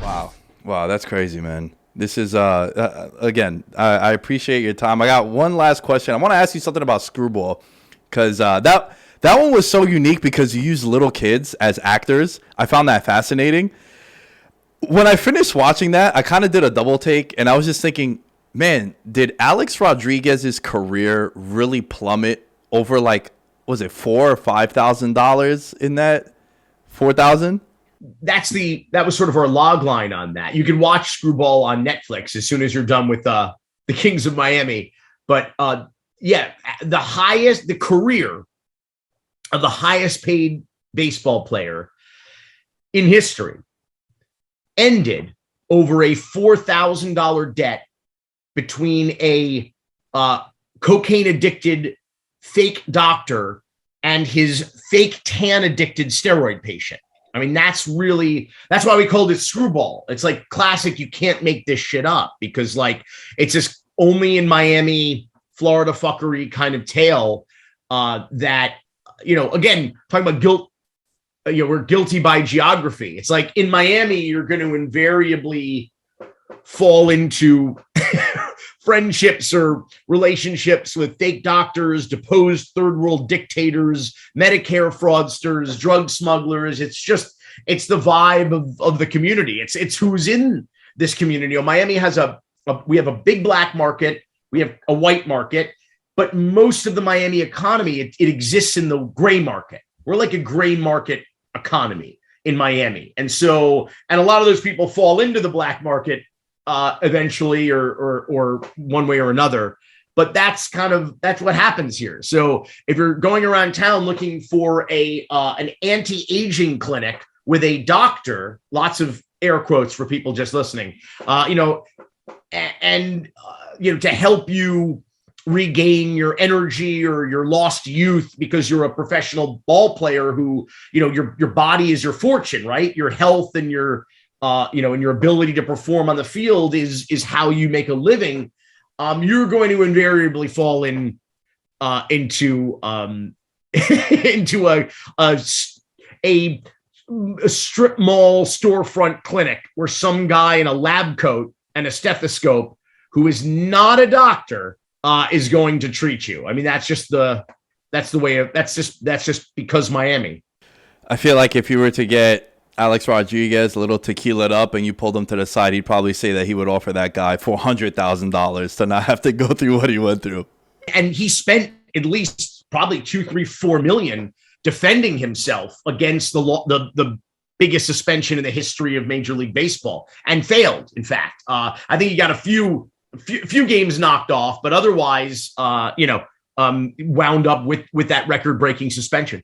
Wow. Wow, that's crazy, man. This is again, I appreciate your time. I got one last question. I want to ask you something about Screwball, because that one was so unique because you use little kids as actors. I found that fascinating. When I finished watching that, I kind of did a double take, and I was just thinking, man, did Alex Rodriguez's career really plummet over, like, was it $4,000 or $5,000 in that? 4,000? That was sort of our log line on that. You can watch Screwball on Netflix as soon as you're done with the Kings of Miami. But yeah, the career of the highest paid baseball player in history ended over a $4,000 debt between a cocaine addicted fake doctor and his fake tan addicted steroid patient. I mean, that's why we called it Screwball. It's like classic. You can't make this shit up, because like it's just only in Miami, Florida fuckery kind of tale that, again, talking about guilt, we're guilty by geography. It's like in Miami, you're going to invariably fall into friendships or relationships with fake doctors, deposed third world dictators, Medicare fraudsters, drug smugglers. It's the vibe of the community. It's who's in this community. Miami has we have a big black market. We have a white market, but most of the Miami economy, it exists in the gray market. We're like a gray market economy in Miami. And a lot of those people fall into the black market eventually or one way or another. But that's what happens here. So if you're going around town looking for an anti-aging clinic with a doctor, lots of air quotes for people just listening, to help you regain your energy or your lost youth because you're a professional ball player who, your body is your fortune, right? Your health and your and your ability to perform on the field is how you make a living. You're going to invariably fall into into a strip mall storefront clinic where some guy in a lab coat and a stethoscope who is not a doctor is going to treat you. I mean, that's just because Miami. I feel like if you were to get Alex Rodriguez a little tequila'd up and you pulled him to the side, he'd probably say that he would offer that guy $400,000 to not have to go through what he went through. And he spent at least probably 2, 3, 4 million defending himself against the biggest suspension in the history of Major League Baseball, and failed. In fact, I think he got a few games knocked off, but otherwise, wound up with that record-breaking suspension.